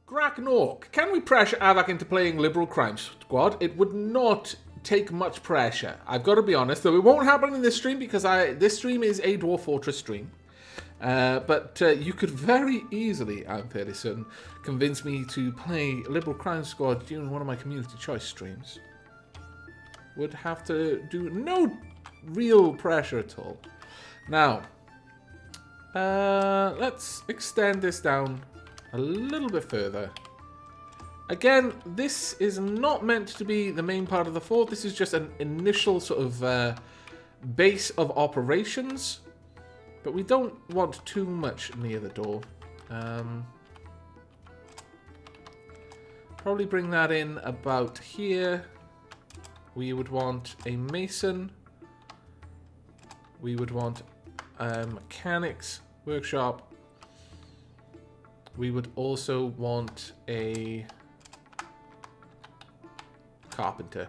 Graknork. Can we pressure Avak into playing Liberal Crime Squad? It would not take much pressure. I've got to be honest, though it won't happen in this stream because this stream is a Dwarf Fortress stream. But you could very easily, I'm fairly certain, convince me to play Liberal Crime Squad during one of my community choice streams. Would have to do no real pressure at all. Now, let's extend this down a little bit further. Again, this is not meant to be the main part of the fort. This is just an initial sort of base of operations. But we don't want too much near the door. Probably bring that in about here. We would want a mason. We would want a mechanics workshop. We would also want a carpenter.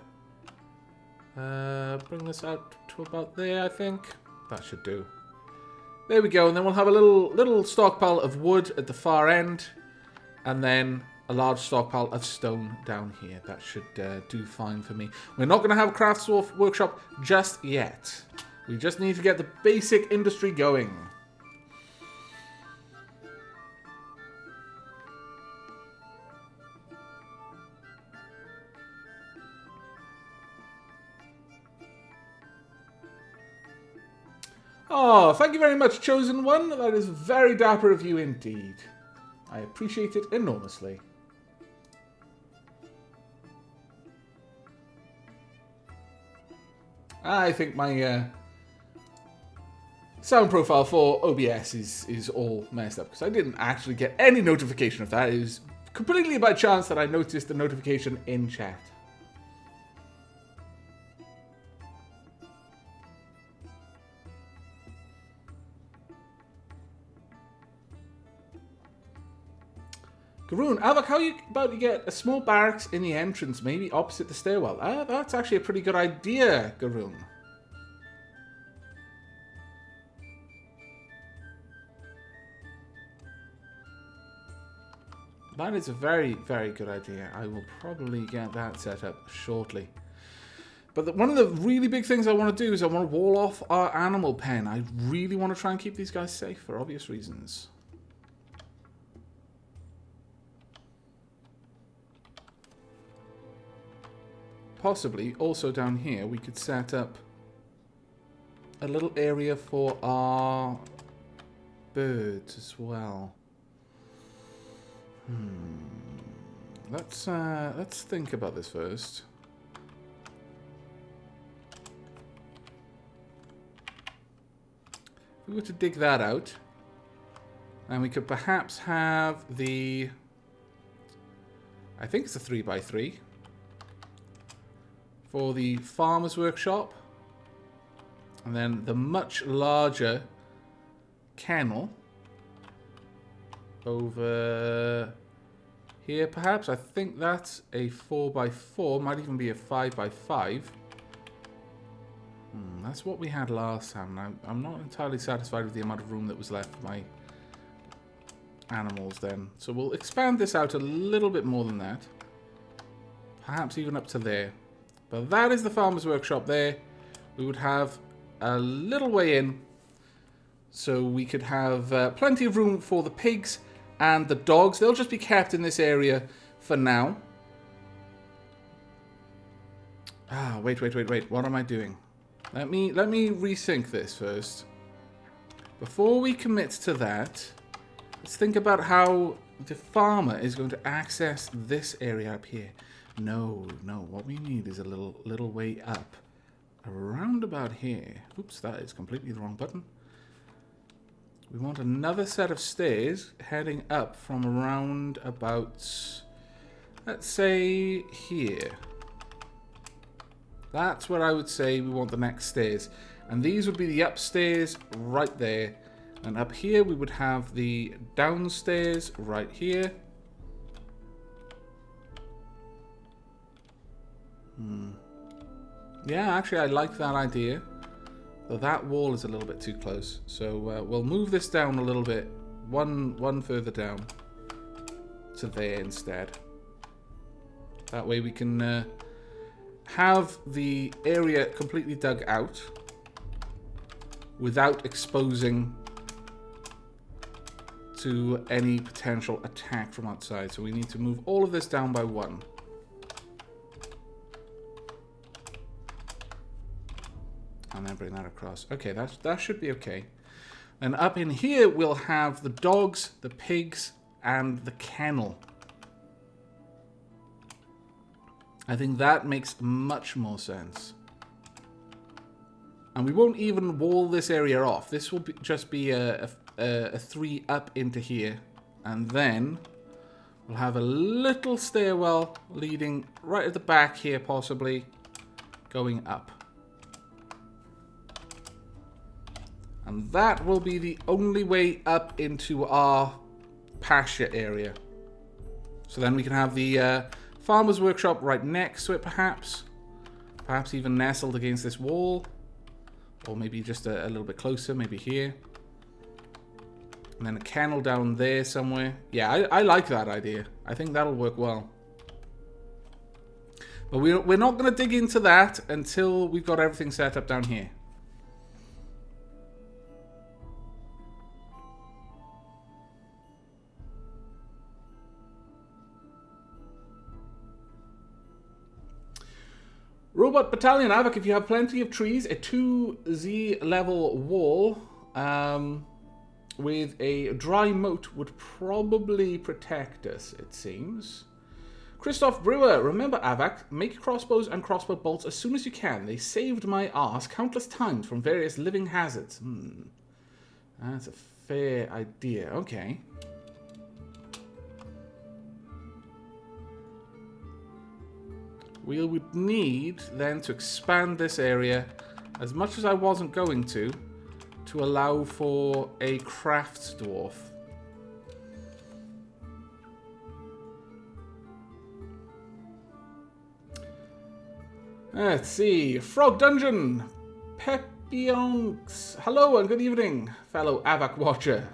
Bring this out to about there, I think. That should do. There we go, and then we'll have a little stockpile of wood at the far end, and then a large stockpile of stone down here. That should do fine for me. We're not going to have a crafts workshop just yet. We just need to get the basic industry going. Oh, thank you very much, Chosen One. That is very dapper of you indeed. I appreciate it enormously. I think my sound profile for OBS is all messed up because I didn't actually get any notification of that. It was completely by chance that I noticed the notification in chat. Garoon, Avak, how are you about to get a small barracks in the entrance, maybe opposite the stairwell? That's actually a pretty good idea, Garoon. That is a very, very good idea. I will probably get that set up shortly. But one of the really big things I want to do is I want to wall off our animal pen. I really want to try and keep these guys safe for obvious reasons. Possibly, also down here, we could set up a little area for our birds as well. Let's think about this first. If we were to dig that out, and we could perhaps have the, I think it's a 3x3. For the farmer's workshop, and then the much larger kennel over here perhaps. I think that's a 4x4, might even be a 5x5. That's what we had last time. I'm not entirely satisfied with the amount of room that was left for my animals then. So we'll expand this out a little bit more than that. Perhaps even up to there. But that is the farmer's workshop there. We would have a little way in. So we could have plenty of room for the pigs and the dogs. They'll just be kept in this area for now. Wait. What am I doing? Let me rethink this first. Before we commit to that, let's think about how the farmer is going to access this area up here. No. What we need is a little way up. Around about here. Oops, that is completely the wrong button. We want another set of stairs heading up from around about, let's say, here. That's where I would say we want the next stairs. And these would be the upstairs right there. And up here we would have the downstairs right here. Yeah, actually I like that idea. Though that wall is a little bit too close. So we'll move this down a little bit. One further down. to there instead. That way we can have the area completely dug out without exposing to any potential attack from outside. So we need to move all of this down by 1. And then bring that across. Okay, that should be okay. And up in here, we'll have the dogs, the pigs, and the kennel. I think that makes much more sense. And we won't even wall this area off. This will just be a 3 up into here. And then we'll have a little stairwell leading right at the back here, possibly, going up. And that will be the only way up into our pasture area. So then we can have the farmer's workshop right next to it, perhaps. Perhaps even nestled against this wall. Or maybe just a little bit closer, maybe here. And then a kennel down there somewhere. Yeah, I like that idea. I think that'll work well. But we're not going to dig into that until we've got everything set up down here. Robot Battalion, Avak, if you have plenty of trees, a 2Z level wall with a dry moat would probably protect us, it seems. Christoph Brewer, remember Avak, make crossbows and crossbow bolts as soon as you can. They saved my arse countless times from various living hazards. That's a fair idea. Okay. We would need then to expand this area as much as I wasn't going to allow for a crafts dwarf. Let's see. Frog Dungeon. Pepionks. Hello and good evening, fellow Avak watcher.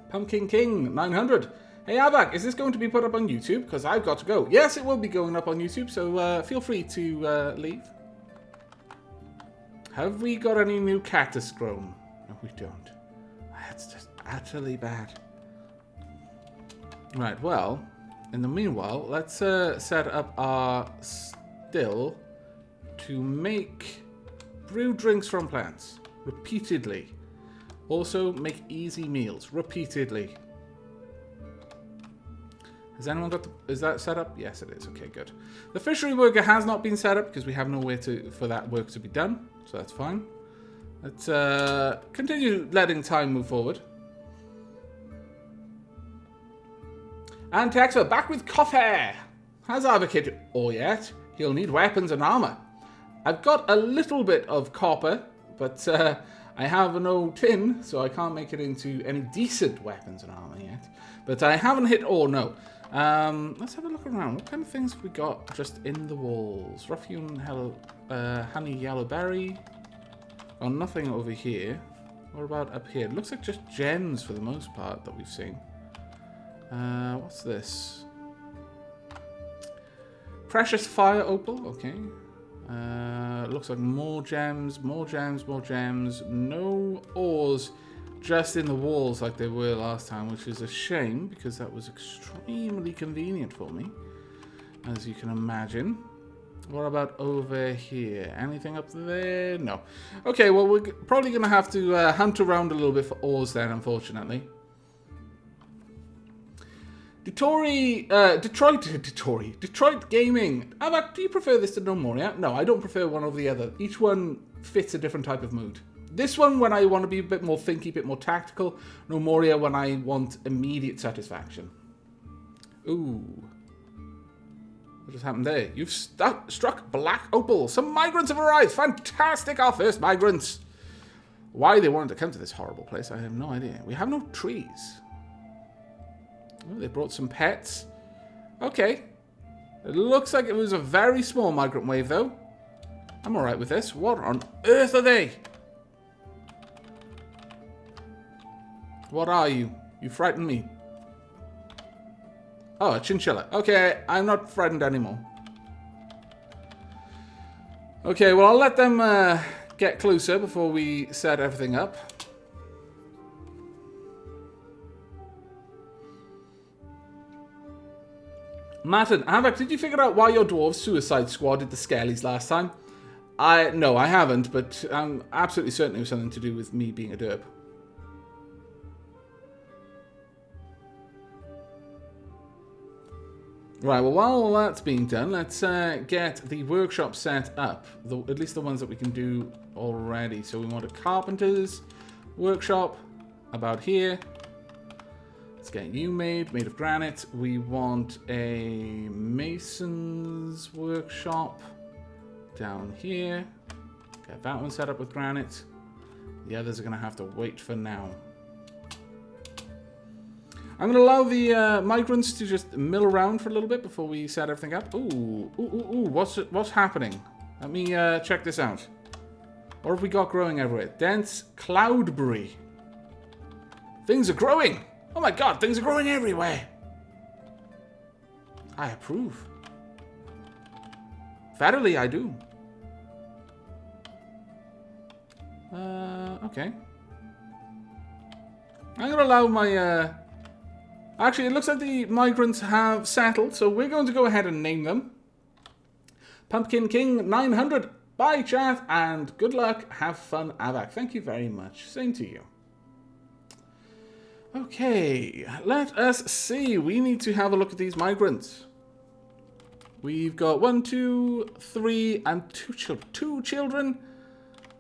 Pumpkin King 900. Hey Avak, is this going to be put up on YouTube? Because I've got to go. Yes, it will be going up on YouTube, so feel free to leave. Have we got any new cactus grown? No, we don't. That's just utterly bad. Right, well, in the meanwhile, let's set up our still to make brew drinks from plants repeatedly. Also, make easy meals repeatedly. Has anyone got is that set up? Yes, it is. Okay, good. The fishery worker has not been set up because we have nowhere for that work to be done. So that's fine. Let's continue letting time move forward. And Texa back with coffee. Has advocated or yet? He'll need weapons and armor. I've got a little bit of copper, but I have no tin, so I can't make it into any decent weapons and armor yet. But I haven't hit ore, no. Let's have a look around. What kind of things have we got just in the walls? Rough-hewn honey yellowberry. Oh, nothing over here. What about up here? It looks like just gems for the most part that we've seen. What's this? Precious fire opal. Okay. Looks like more gems, more gems, more gems. No ores just in the walls like they were last time, which is a shame because that was extremely convenient for me, as you can imagine. What about over here? Anything up there? No. Okay, well, we're probably going to have to hunt around a little bit for ores then, unfortunately. Detroit Gaming. Avak, do you prefer this to Nomoria? No, I don't prefer one over the other. Each one fits a different type of mood. This one when I want to be a bit more thinky, a bit more tactical. Nomoria when I want immediate satisfaction. Ooh. What just happened there? You've struck black opal. Some migrants have arrived. Fantastic, our first migrants. Why they wanted to come to this horrible place, I have no idea. We have no trees. Oh, they brought some pets. Okay. It looks like it was a very small migrant wave, though. I'm alright with this. What on earth are they? What are you? You frightened me. Oh, a chinchilla. Okay, I'm not frightened anymore. Okay, well, I'll let them get closer before we set everything up. Martin, Havok, did you figure out why your dwarves suicide squadded the Skellies last time? No, I haven't, but I'm absolutely certain it was something to do with me being a derp. Right, well, while all that's being done, let's get the workshop set up. At least the ones that we can do already. So we want a carpenter's workshop about here. Let's get you made of granite. We want a mason's workshop down here. Get that one set up with granite. The others are going to have to wait for now. I'm going to allow the migrants to just mill around for a little bit before we set everything up. Ooh, what's happening? Let me check this out. What have we got growing everywhere? Dense cloudberry. Things are growing. Oh my god, things are growing everywhere. I approve. Verily, I do. Okay. I'm going to allow my... Actually, it looks like the migrants have settled, so we're going to go ahead and name them. Pumpkin King 900. Bye, chat, and good luck. Have fun, Avak. Thank you very much. Same to you. Okay, let us see. We need to have a look at these migrants. We've got 1, 2, 3, and 2 children. 2 children?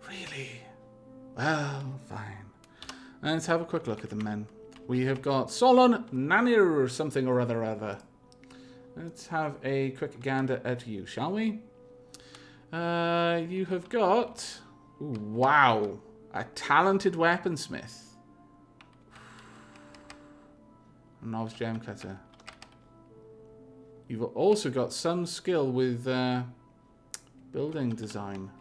Really? Well, fine. Let's have a quick look at the men. We have got Solon, Nanir, or something or other. Let's have a quick gander at you, shall we? You have got... Ooh, wow. A talented weaponsmith. A novice gem cutter. You've also got some skill with building design.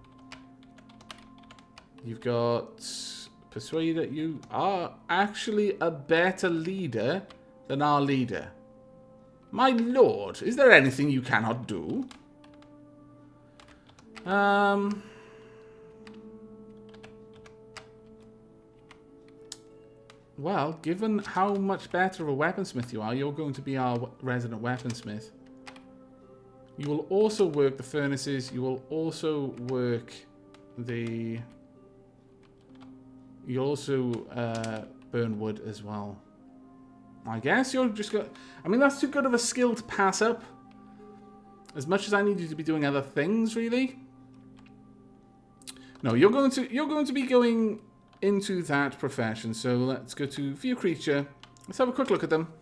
You've got... Persuader, you are actually a better leader than our leader. My lord, is there anything you cannot do? Well, given how much better of a weaponsmith you are, you're going to be our resident weaponsmith. You will also work the furnaces. You will also work the... You also burn wood as well. I guess you're just got... I mean, that's too good of a skill to pass up. As much as I need you to be doing other things, really. No, you're going to be going into that profession. So let's go to View Creature. Let's have a quick look at them.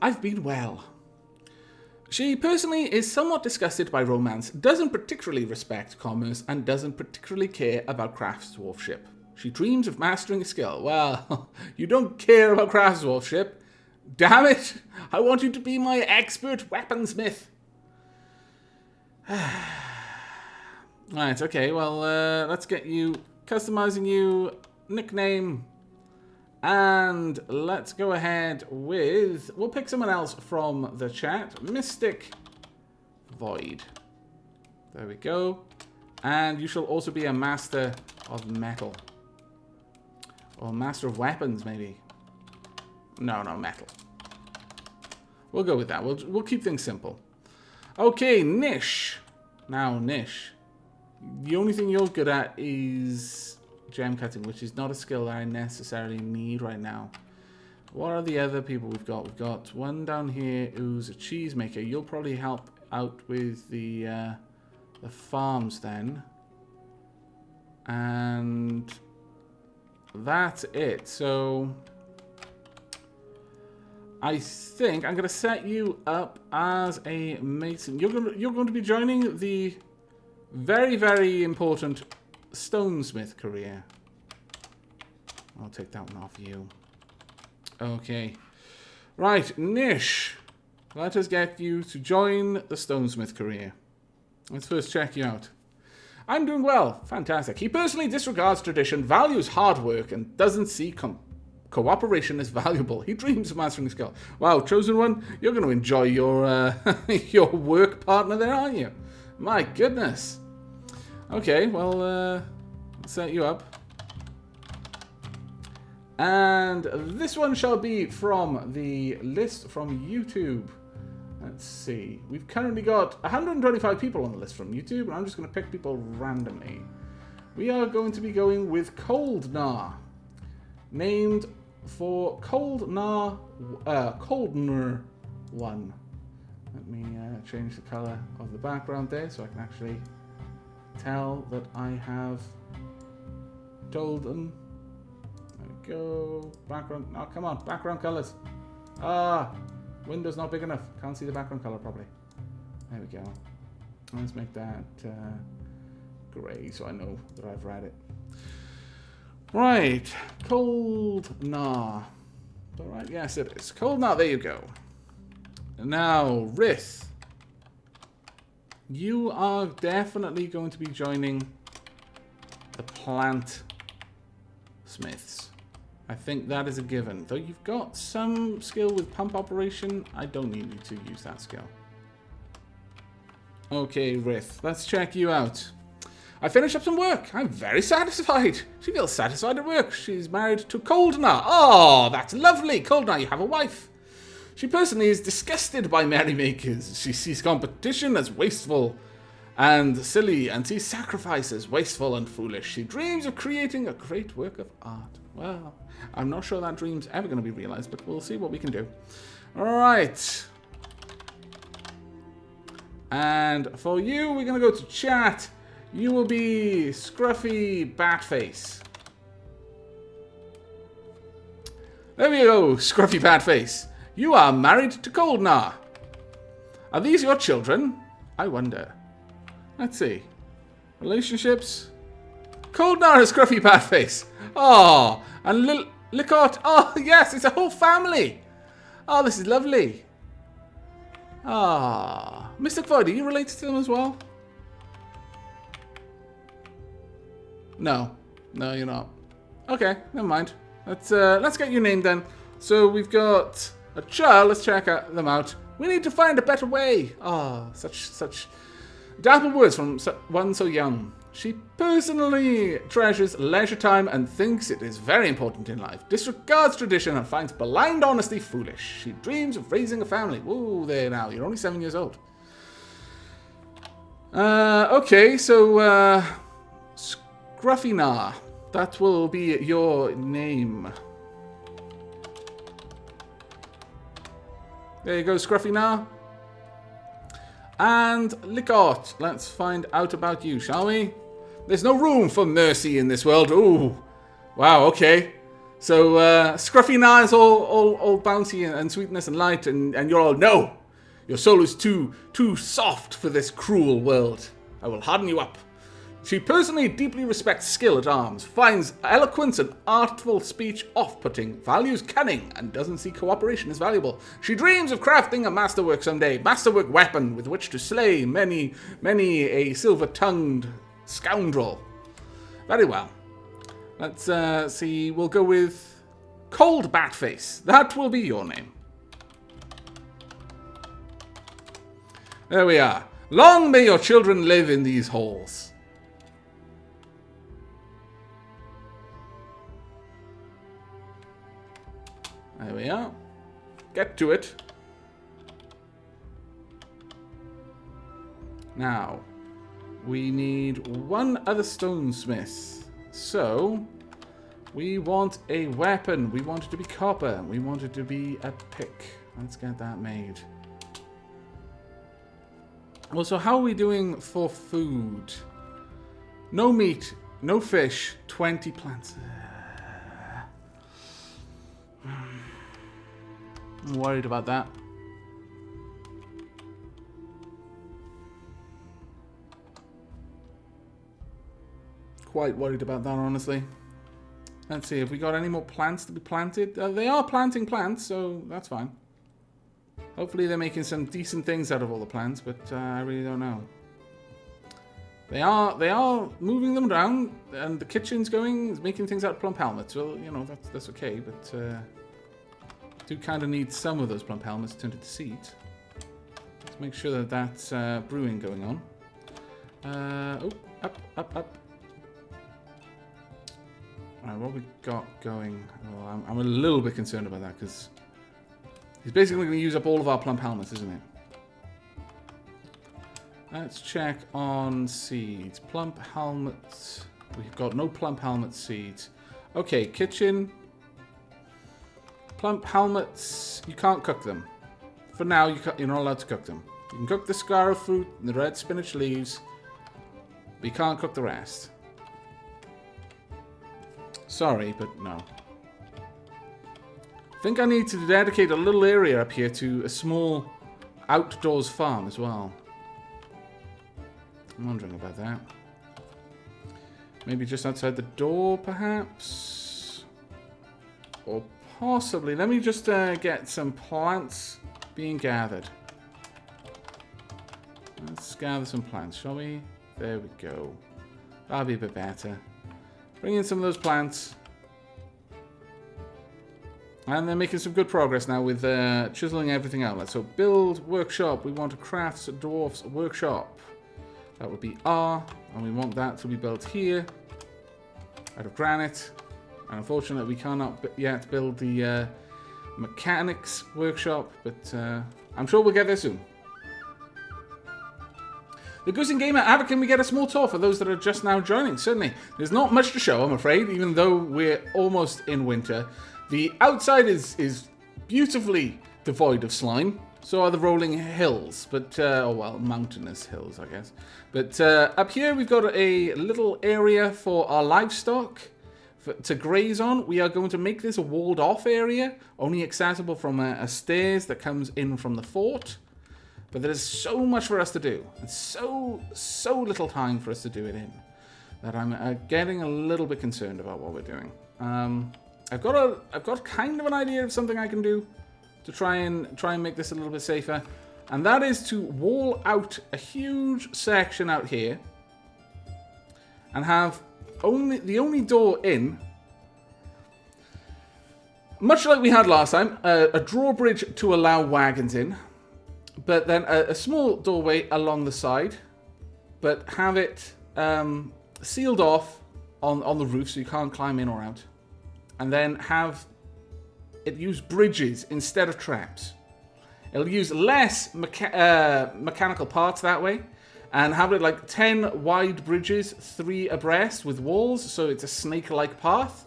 I've been well. She personally is somewhat disgusted by romance, doesn't particularly respect commerce, and doesn't particularly care about craftsdwarfship. She dreams of mastering a skill. Well, you don't care about craftsdwarfship. Damn it! I want you to be my expert weaponsmith. Right, okay, well, let's get you, customizing you, nickname, and let's go ahead with, we'll pick someone else from the chat, Mystic Void. There we go. And you shall also be a master of metal. Or master of weapons, maybe. No, metal. We'll go with that. We'll keep things simple. Okay, Nish. Now, Nish. The only thing you're good at is gem cutting, which is not a skill that I necessarily need right now. What are the other people we've got? We've got one down here who's a cheesemaker. You'll probably help out with the farms then. And that's it. So I think I'm going to set you up as a mason. You're going to be joining the very, very important stonesmith career. I'll take that one off you. Okay. Right, Nish. Let us get you to join the stonesmith career. Let's first check you out. I'm doing well. Fantastic. He personally disregards tradition, values hard work, and doesn't see Cooperation is valuable. He dreams of mastering a skill. Wow, Chosen One, you're going to enjoy your your work partner there, aren't you? My goodness. Okay, well, let's set you up. And this one shall be from the list from YouTube. Let's see. We've currently got 125 people on the list from YouTube, and I'm just going to pick people randomly. We are going to be going with Coldnar, named for Coldnar 1. Let me change the color of the background there so I can actually tell that I have told them. There we go. Background. Oh, come on. Background colors. Ah, window's not big enough. Can't see the background color properly. There we go. Let's make that grey so I know that I've read it. Right. Coldnar. All right. Yes, it is. Coldnar. There you go. Now, Rith. You are definitely going to be joining the plant smiths. I think that is a given. Though you've got some skill with pump operation, I don't need you to use that skill. Okay, Rith, let's check you out. I finished up some work. I'm very satisfied. She feels satisfied at work. She's married to Coldnar. Oh, that's lovely. Coldnar, you have a wife. She personally is disgusted by merrymakers. She sees competition as wasteful and silly, and sees sacrifice as wasteful and foolish. She dreams of creating a great work of art. Well, I'm not sure that dream's ever going to be realized, but we'll see what we can do. All right. And for you, we're going to go to chat. You will be Scruffy Batface. There we go, Scruffy Batface. You are married to Coldnar. Are these your children? I wonder. Let's see. Relationships. Coldnar is Scruffy Batface. Oh, and Licot. Oh, yes, it's a whole family. Oh, this is lovely. Ah, Mystic Void, are you related to them as well? No, you're not. Okay, never mind. Let's get your name then. So we've got a child. Let's check them out. We need to find a better way. Ah, such dapper words from one so young. She personally treasures leisure time and thinks it is very important in life. Disregards tradition and finds blind honesty foolish. She dreams of raising a family. Whoa, there now. You're only 7 years old. Okay, so Scruffynar. That will be your name. There you go, Scruffynar. And Licot. Let's find out about you, shall we? There's no room for mercy in this world. Ooh. Wow, okay. So, Scruffynar is all bouncy and sweetness and light, and you're all, no! Your soul is too soft for this cruel world. I will harden you up. She personally deeply respects skill at arms, finds eloquence and artful speech off-putting, values cunning, and doesn't see cooperation as valuable. She dreams of crafting a masterwork someday, masterwork weapon with which to slay many a silver-tongued scoundrel. Very well. Let's see, we'll go with Cold Batface. That will be your name. There we are. Long may your children live in these halls. There we are. Get to it. Now, we need one other stonesmith. So, we want a weapon. We want it to be copper. We want it to be a pick. Let's get that made. Also, how are we doing for food? No meat, no fish, 20 plants. I'm worried about that. Quite worried about that, honestly. Let's see, have we got any more plants to be planted? They are planting plants, so that's fine. Hopefully they're making some decent things out of all the plants, but I really don't know. They are moving them around, and the kitchen's going, making things out of plump helmets. Well, you know, that's okay, but do kind of need some of those plump helmets turned into seeds. Let's make sure that that's brewing going on. Oh, up. Alright, what we got going? Oh, I'm a little bit concerned about that, because he's basically going to use up all of our plump helmets, isn't it? Let's check on seeds. Plump helmets. We've got no plump helmet seeds. Okay, kitchen. Plump helmets. You can't cook them. For now, you're not allowed to cook them. You can cook the scarrow fruit and the red spinach leaves, but you can't cook the rest. Sorry, but no. I think I need to dedicate a little area up here to a small outdoors farm as well. I'm wondering about that. Maybe just outside the door, perhaps? Or possibly... Let me just get some plants being gathered. Let's gather some plants, shall we? There we go. That'll be a bit better. Bring in some of those plants. And they're making some good progress now with chiseling everything out. So build workshop. We want a crafts dwarfs workshop. That would be R, and we want that to be built here out of granite. And unfortunately, we cannot yet build the mechanics workshop, but I'm sure we'll get there soon. The Goose and Gamer, can we get a small tour for those that are just now joining? Certainly. There's not much to show, I'm afraid, even though we're almost in winter. The outside is beautifully devoid of slime. So are the rolling hills, but, oh well, mountainous hills, I guess. But up here we've got a little area for our livestock to graze on. We are going to make this a walled off area, only accessible from a stairs that comes in from the fort. But there's so much for us to do, and so little time for us to do it in, that I'm getting a little bit concerned about what we're doing. I've got kind of an idea of something I can do to try and make this a little bit safer, and that is to wall out a huge section out here and have the only door in, much like we had last time, a drawbridge to allow wagons in, but then a small doorway along the side, but have it sealed off on the roof so you can't climb in or out, and then have it use bridges instead of traps. It'll use less mechanical parts that way, and have it like 10 wide bridges, 3 abreast with walls, so it's a snake-like path.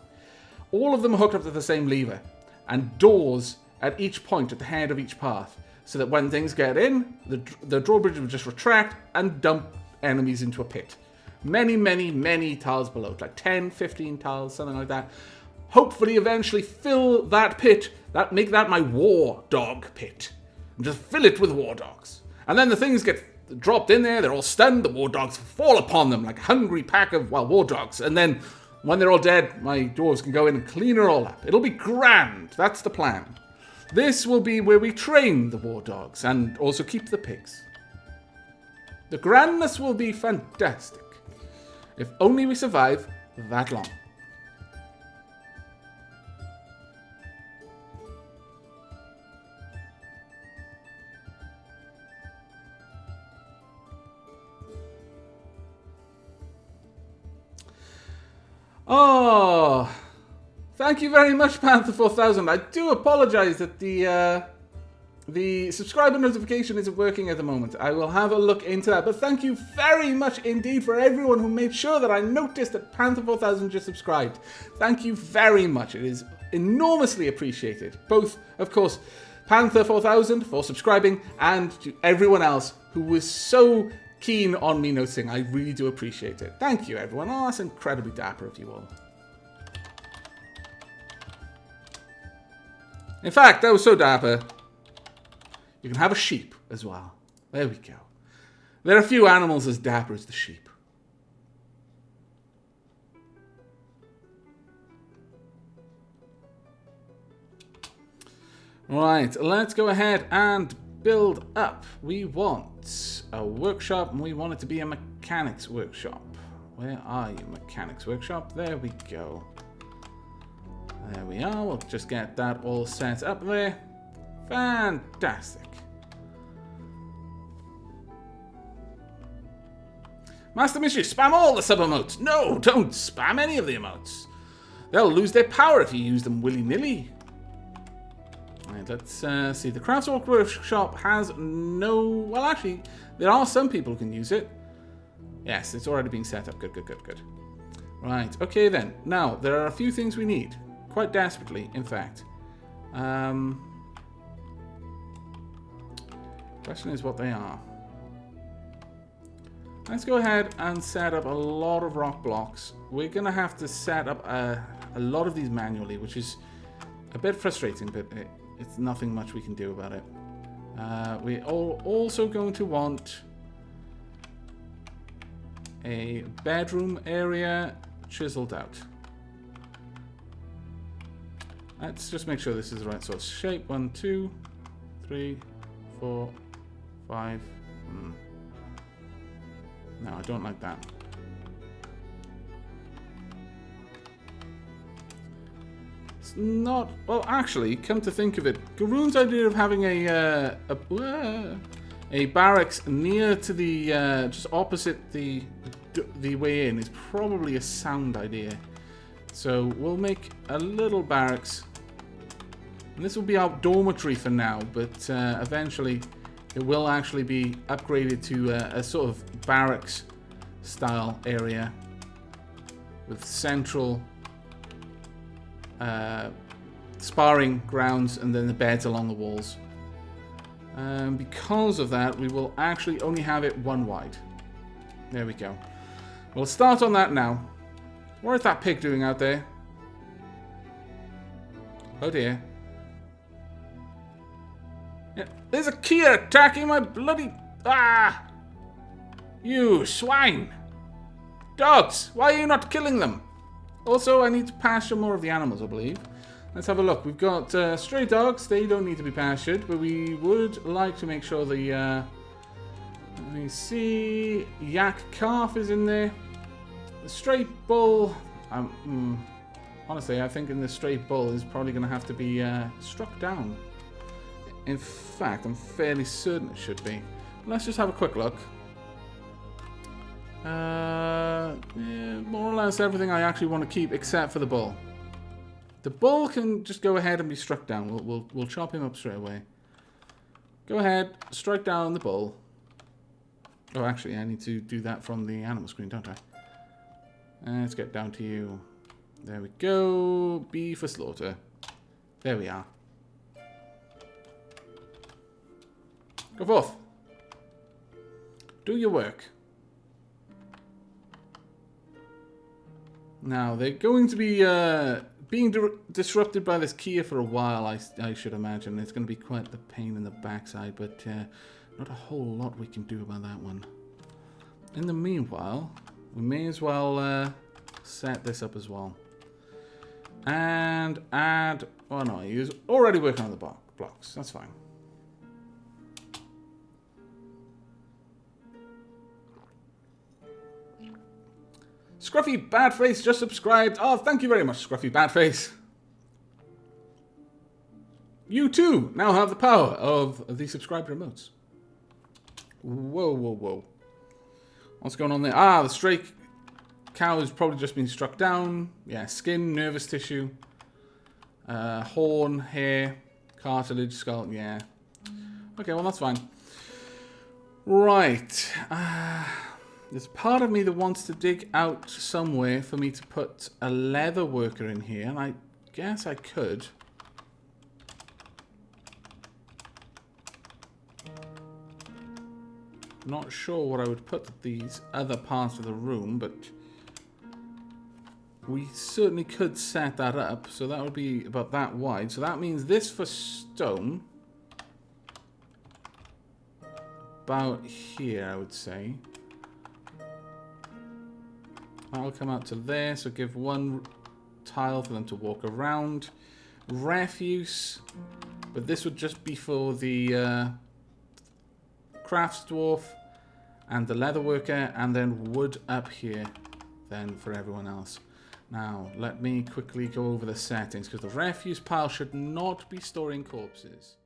All of them are hooked up to the same lever, and doors at each point at the head of each path, so that when things get in, the drawbridge will just retract and dump enemies into a pit. Many tiles below, like 10, 15 tiles, something like that. Hopefully eventually fill that pit, make that my war dog pit, and just fill it with war dogs. And then the things get dropped in there, they're all stunned, the war dogs fall upon them like a hungry pack of, well, war dogs. And then when they're all dead, my dwarves can go in and clean it all up. It'll be grand, that's the plan. This will be where we train the war dogs and also keep the pigs. The grandness will be fantastic, if only we survive that long. Oh, thank you very much, Panther4000. I do apologize that the subscriber notification isn't working at the moment. I will have a look into that. But thank you very much indeed for everyone who made sure that I noticed that Panther4000 just subscribed. Thank you very much. It is enormously appreciated. Both, of course, Panther4000 for subscribing, and to everyone else who was so keen on me noticing. I really do appreciate it. Thank you, everyone. Oh, that's incredibly dapper of you all. In fact, that was so dapper, you can have a sheep as well. There we go. There are few animals as dapper as the sheep. Right, let's go ahead and build up. We want a workshop, and we want it to be a mechanics workshop. Where are you, mechanics workshop? There we go. There we are. We'll just get that all set up there. Fantastic. Master Mistress, spam all the sub-emotes. No, don't spam any of the emotes. They'll lose their power if you use them willy-nilly. Alright, let's see. The Craftswalk Workshop has no... Well, actually, there are some people who can use it. Yes, it's already being set up. Good, good, good, good. Right, okay then. Now, there are a few things we need. Quite desperately, in fact. Question is what they are. Let's go ahead and set up a lot of rock blocks. We're going to have to set up a lot of these manually, which is a bit frustrating, but it's nothing much we can do about it. We're also going to want a bedroom area chiseled out. Let's just make sure this is the right sort of shape. 1, 2, 3, 4, 5. No, I don't like that. It's not... Well, actually, come to think of it, Garoon's idea of having a barracks near to the... just opposite the way in is probably a sound idea. So we'll make a little barracks. And this will be our dormitory for now, but eventually... It will actually be upgraded to a sort of barracks style area with central sparring grounds and then the beds along the walls. Because of that, we will actually only have it one wide. There we go. We'll start on that now. What is that pig doing out there? Oh dear. There's a Kia attacking my bloody... Ah! You swine! Dogs! Why are you not killing them? Also, I need to pasture more of the animals, I believe. Let's have a look. We've got stray dogs. They don't need to be pastured, but we would like to make sure the... let me see... Yak calf is in there. The stray bull... honestly, I think in the stray bull is probably going to have to be struck down. In fact, I'm fairly certain it should be. Let's just have a quick look. Yeah, more or less everything I actually want to keep except for the bull. The bull can just go ahead and be struck down. We'll chop him up straight away. Go ahead, strike down the bull. Oh, actually, I need to do that from the animal screen, don't I? Let's get down to you. There we go. B for slaughter. There we are. Go forth. Do your work. Now, they're going to be being disrupted by this Kia for a while, I should imagine. It's going to be quite the pain in the backside, but not a whole lot we can do about that one. In the meanwhile, we may as well set this up as well. And add... Oh no, he's already working on the blocks. That's fine. Scruffy Badface just subscribed. Oh, thank you very much, Scruffy Badface. You too now have the power of the subscribe remotes. Whoa, whoa, whoa. What's going on there? Ah, the stray cow has probably just been struck down. Yeah, skin, nervous tissue, horn, hair, cartilage, skull. Yeah. Okay, well, that's fine. Right. There's part of me that wants to dig out somewhere for me to put a leather worker in here, and I guess I could. Not sure what I would put at these other parts of the room, but we certainly could set that up. So that would be about that wide. So that means this for stone. About here, I would say. That'll come out to there, so give one tile for them to walk around. Refuse, but this would just be for the crafts dwarf. and the leather worker, and then wood up here then for everyone else. Now, let me quickly go over the settings, because the refuse pile should not be storing corpses.